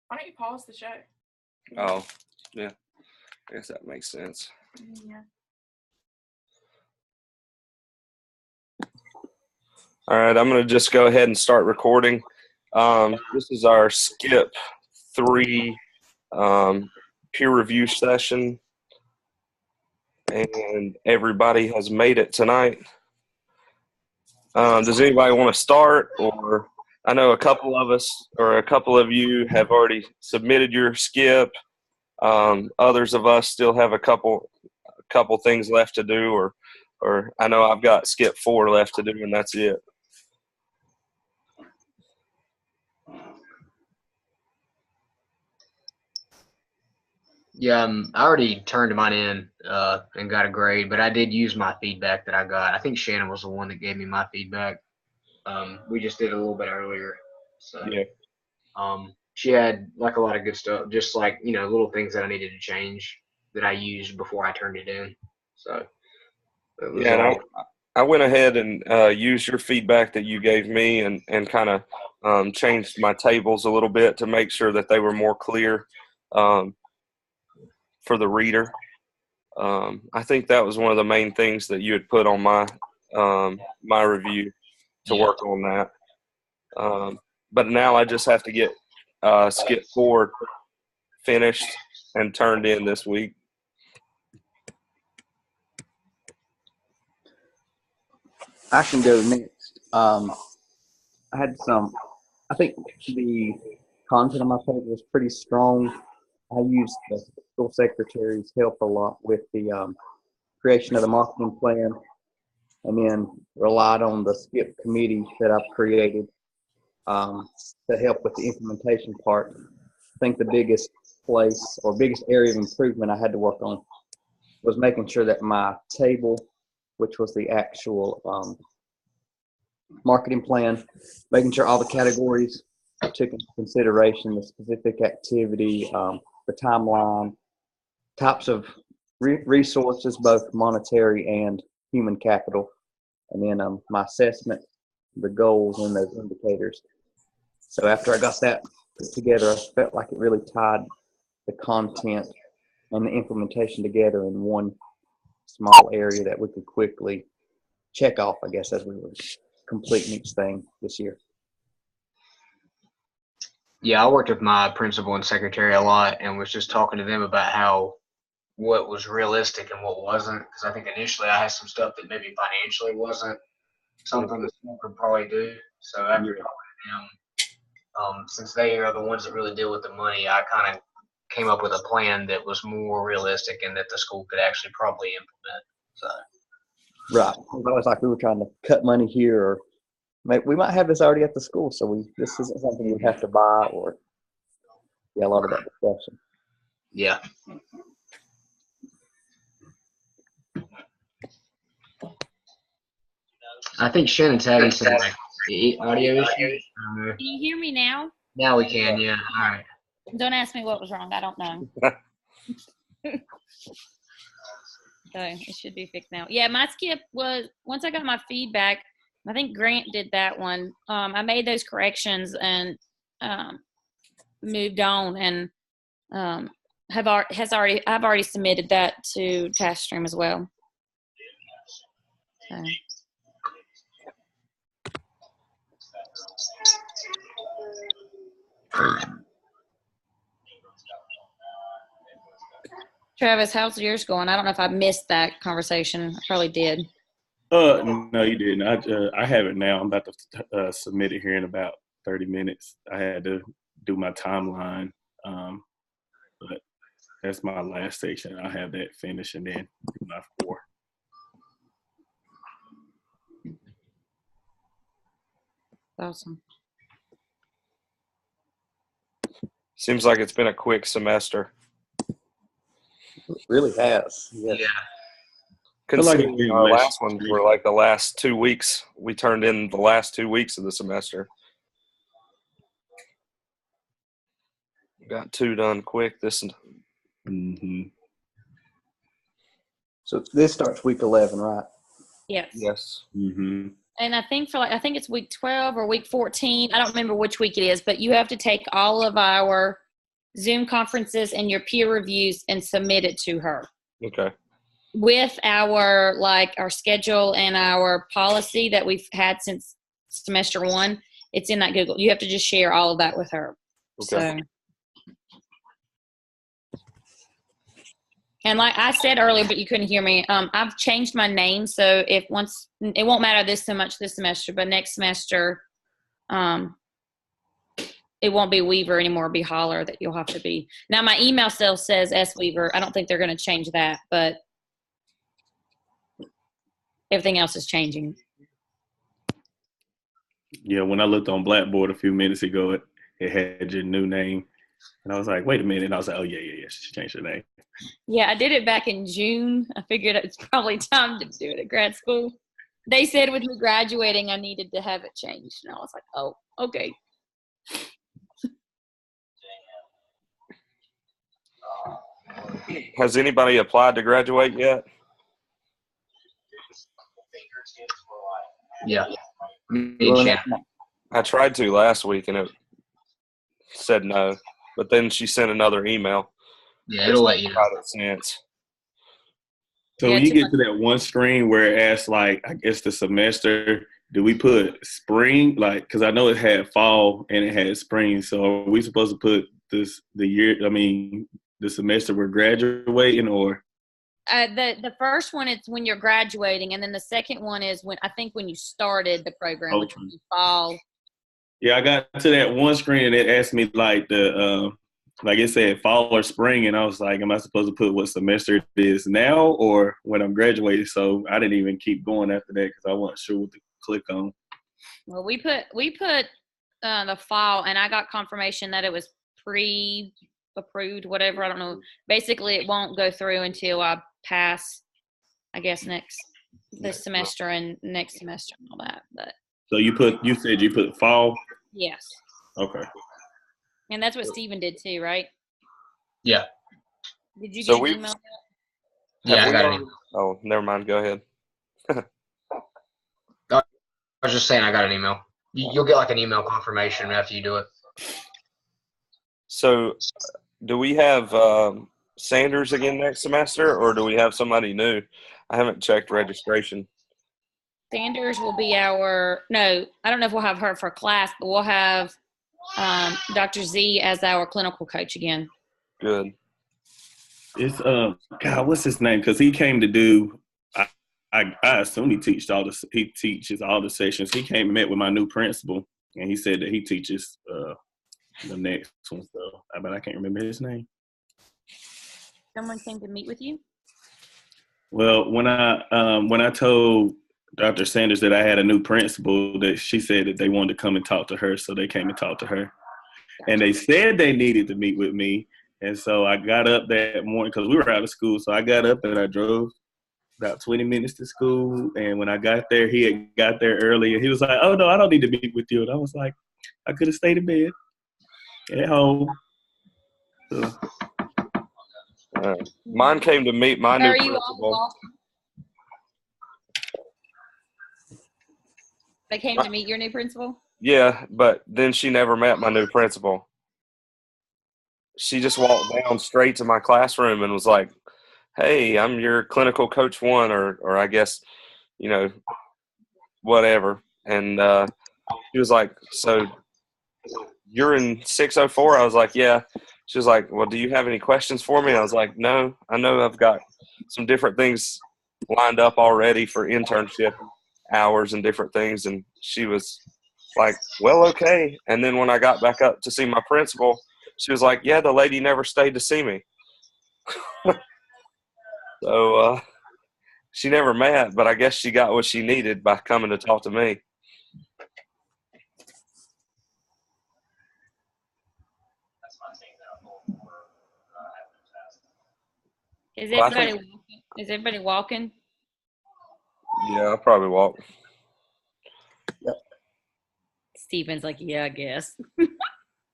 Why don't you pause the show? Oh, yeah. I guess that makes sense. Yeah. All right, I'm going to just go ahead and start recording. This is our SCIP 3 peer review session, and everybody has made it tonight. Does anybody want to start? Or I know a couple of us or a couple of you have already submitted your SCIP. Others of us still have a couple things left to do, or I know I've got SCIP 4 left to do, and that's it. Yeah, I already turned mine in and got a grade, but I did use my feedback that I got. I think Shannon was the one that gave me my feedback. We just did it a little bit earlier. So Yeah. She had like a lot of good stuff, just like, little things that I needed to change that I used before I turned it in. So it was I went ahead and used your feedback that you gave me and kind of changed my tables a little bit to make sure that they were more clear for the reader. I think that was one of the main things that you had put on my review to work on that. But now I just have to get SCIP 4 finished and turned in this week. I can go next. I think the content of my paper was pretty strong. I used the school secretary's help a lot with the creation of the marketing plan, and then relied on the SCIP committee that I've created to help with the implementation part. I think the biggest area of improvement I had to work on was making sure that my table, which was the actual marketing plan, making sure all the categories took into consideration the specific activity, the timeline, types of resources, both monetary and human capital, and then my assessment, the goals, and those indicators. So after I got that put together, I felt like it really tied the content and the implementation together in one small area that we could quickly check off, I guess, as we were completing each thing this year. Yeah, I worked with my principal and secretary a lot and was just talking to them about what was realistic and what wasn't, because I think initially I had some stuff that maybe financially wasn't something the school could probably do. So after talking to them, since they are the ones that really deal with the money, I kind of came up with a plan that was more realistic and that the school could actually probably implement. So. Right. It was always like we were trying to cut money here, or we might have this already at the school, so this isn't something we have to buy, or a lot of that discussion. Yeah. I think Shannon's having some audio issues. Can you hear me now? Now we can, yeah. All right. Don't ask me what was wrong. I don't know. So it should be fixed now. Yeah, my SCIP was, once I got my feedback, I think Grant did that one. I made those corrections and moved on, and I've already submitted that to TaskStream as well. So. Travis, how's yours going? I don't know if I missed that conversation. I probably did. No, you didn't. I have it now. I'm about to submit it here in about 30 minutes. I had to do my timeline, but that's my last section. I'll have that finished and then do my 4. Awesome. Seems like it's been a quick semester. It really has. Yes. Yeah. Considering our last ones were like the last 2 weeks. We turned in the last 2 weeks of the semester. Got 2 done quick. Mm-hmm. So this starts week 11, right? Yes. Yes. Mm-hmm. And I think it's week 12 or week 14. I don't remember which week it is, but you have to take all of our Zoom conferences and your peer reviews and submit it to her. Okay. With our schedule and our policy that we've had since semester 1, it's in that Google. You have to just share all of that with her. Okay. So, and like I said earlier, but you couldn't hear me, I've changed my name. So it won't matter this semester, but next semester, it won't be Weaver anymore. It'll be Holler that you'll have to be. Now my email still says S Weaver. I don't think they're going to change that, but everything else is changing. Yeah, when I looked on Blackboard a few minutes ago, it had your new name. And I was like, wait a minute. And I was like, oh, yeah, she changed her name. Yeah, I did it back in June. I figured it's probably time to do it at grad school. They said with me graduating, I needed to have it changed. And I was like, oh, okay. Has anybody applied to graduate yet? Yeah. Well, I tried to last week and it said no, but then she sent another email. Yeah, it'll let you know. Got it since. So when you get to that one screen where it asks, like, I guess the semester, do we put spring? Like, because I know it had fall and it had spring. So are we supposed to put the semester we're graduating, or? The first one is when you're graduating, and then the second one is when you started the program, which was fall. Yeah, I got to that one screen and it asked me like like it said fall or spring, and I was like, am I supposed to put what semester it is now or when I'm graduating? So I didn't even keep going after that because I wasn't sure what to click on. Well, we put the fall, and I got confirmation that it was pre-approved, whatever. I don't know. Basically, it won't go through until I pass, I guess, this semester and next semester and all that. But so you said you put fall? yes. Okay. And that's what Steven did too, right? Yeah. Did you get an email? Yeah, I got an email. Oh, never mind. Go ahead. I was just saying I got an email. You'll get like an email confirmation after you do it. So do we have Sanders again next semester, or do we have somebody new? I haven't checked registration. Sanders will be no, I don't know if we'll have her for class, but we'll have Dr. Z as our clinical coach again. Good. It's God, what's his name? Because he came to do. I assume he teaches all the sessions. He came and met with my new principal, and he said that he teaches the next one. So, but I can't remember his name. Someone came to meet with you? Well, when I told Dr. Sanders that I had a new principal, that she said that they wanted to come and talk to her, so they came and talked to her. And they said they needed to meet with me, and so I got up that morning because we were out of school. So I got up and I drove about 20 minutes to school, and when I got there, he had got there early, and he was like, "Oh no, I don't need to meet with you." And I was like, "I could have stayed in bed at home." So. Mine came to meet my new principal. They came to meet your new principal? Yeah, but then she never met my new principal. She just walked down straight to my classroom and was like, "Hey, I'm your clinical coach 1," or I guess, whatever. And she was like, "So you're in 604?" I was like, "Yeah." She was like, "Well, do you have any questions for me?" I was like, "No, I know I've got some different things lined up already for internship hours and different things." And she was like, "Well, okay." And then when I got back up to see my principal, she was like, "Yeah, the lady never stayed to see me." So she never met, but I guess she got what she needed by coming to talk to me. Is everybody walking? Yeah, I'll probably walk. Yep. Steven's like, yeah, I guess.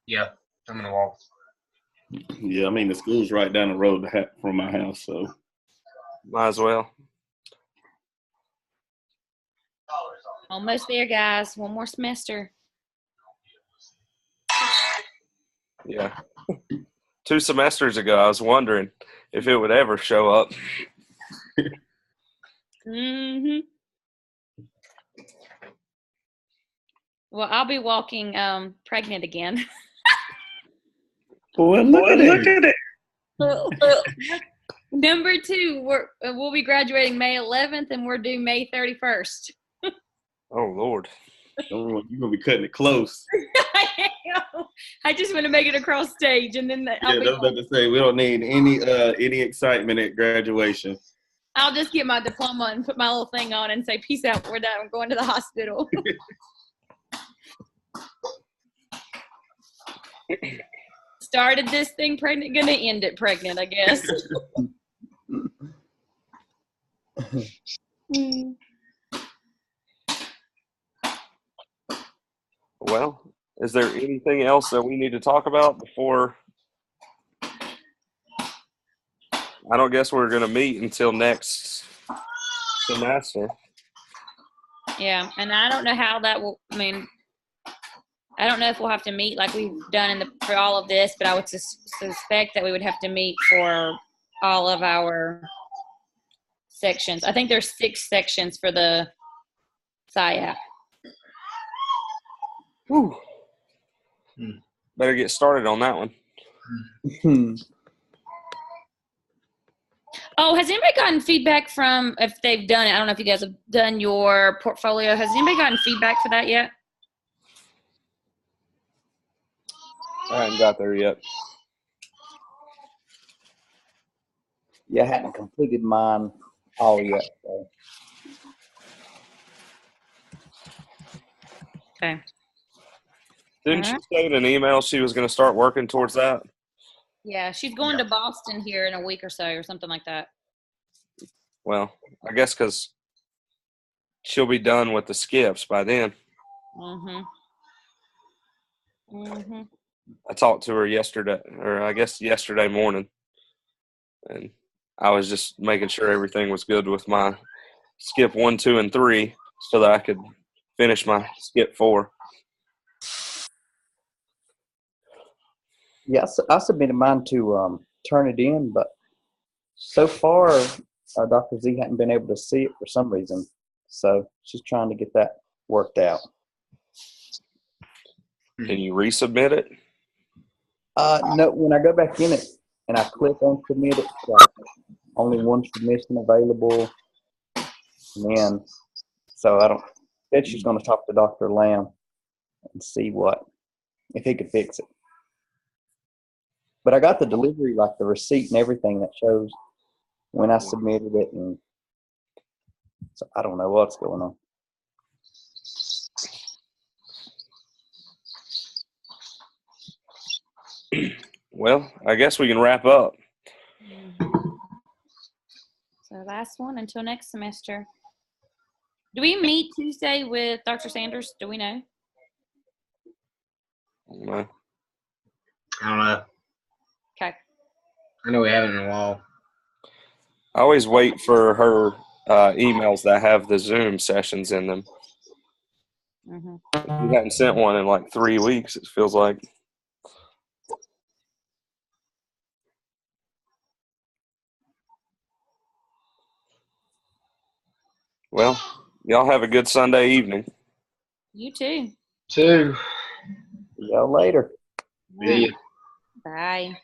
Yeah, I'm gonna walk. Yeah, I mean the school's right down the road from my house, so Might as well. Almost there, guys. One more semester. Yeah. 2 semesters ago, I was wondering if it would ever show up. Mm-hmm. Well, I'll be walking pregnant again. Boy, look at it. Number 2, we'll be graduating May 11th, and we're due May 31st. Oh, Lord. You're gonna be cutting it close. I just want to make it across stage, and then Yeah, I was about to say we don't need any excitement at graduation. I'll just get my diploma and put my little thing on and say, "Peace out, we're done. I'm going to the hospital." Started this thing pregnant, gonna end it pregnant, I guess. Well, is there anything else that we need to talk about before? I don't guess we're going to meet until next semester. Yeah, and I don't know how that will. I mean, I don't know if we'll have to meet like we've done for all of this, but I would suspect that we would have to meet for all of our sections. I think there's 6 sections for the SCIP. Whew. Better get started on that one. Oh, has anybody gotten feedback from, if they've done it, I don't know if you guys have done your portfolio. Has anybody gotten feedback for that yet? I haven't got there yet. Yeah, I hadn't completed mine all yet. So. Okay. Didn't she say in an email she was going to start working towards that? Yeah, she's going to Boston here in a week or so or something like that. Well, I guess because she'll be done with the skips by then. I talked to her yesterday, or I guess yesterday morning, and I was just making sure everything was good with my skip 1, 2, and 3 so that I could finish my skip 4. Yeah, I submitted mine to turn it in, but so far, Dr. Z hadn't been able to see it for some reason. So she's trying to get that worked out. Can you resubmit it? No, when I go back in it and I click on submit, it's like only one submission available. And then, so I don't, said she's going to talk to Dr. Lamb and see if he could fix it. But I got the delivery, like the receipt and everything that shows when I submitted it. And so I don't know what's going on. Well, I guess we can wrap up. So last one until next semester. Do we meet Tuesday with Dr. Sanders? Do we know? No. I don't know. Okay. I know we haven't in a while. I always wait for her emails that have the Zoom sessions in them. You hadn't sent one in like 3 weeks, it feels like. Well, y'all have a good Sunday evening. You too. Two. See y'all later. See ya. Bye.